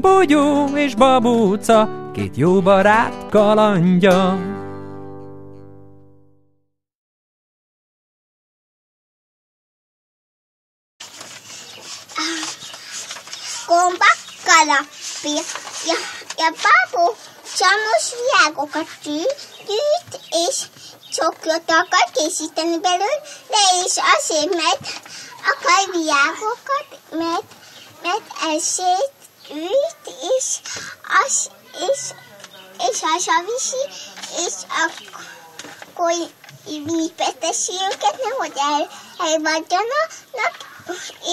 Bogyó és babóca, két jó barát kalandja. Gomba kalapja, ja babóca most virágokat gyűjt, és csokrot akar készíteni belőle, és azért, mert akar virágokat, mert elsőt gyűjt, és hazaviszi, és akkor vízbeteszi őket, nehogy elvadjanak,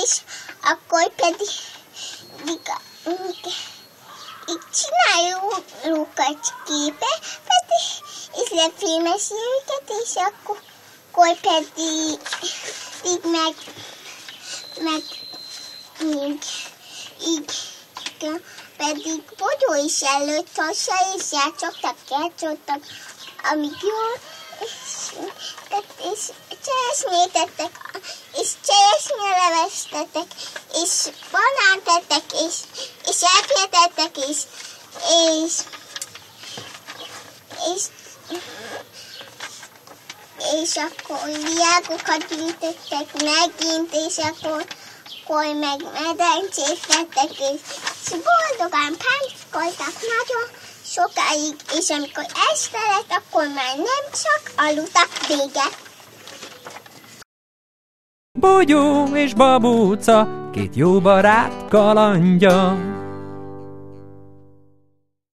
és akkor pedig így csináljuk egy képet, és lefilmezi őket, és akkor pedig pedig Bogyó is előtt hozzá, és játszottak, amíg jól, és cseresznyét tettek, és cseresznyelevest tettek, és banánt tettek, és epjét tettek, és akkor virágokat gyűjtöttek megint, és akkor meg medencét tettek, és boldogan páncoltak nagyon sokáig, és amikor este lett, akkor már nem csak aludtak, vége. Bogyó és babóca, két jó barát kalandja.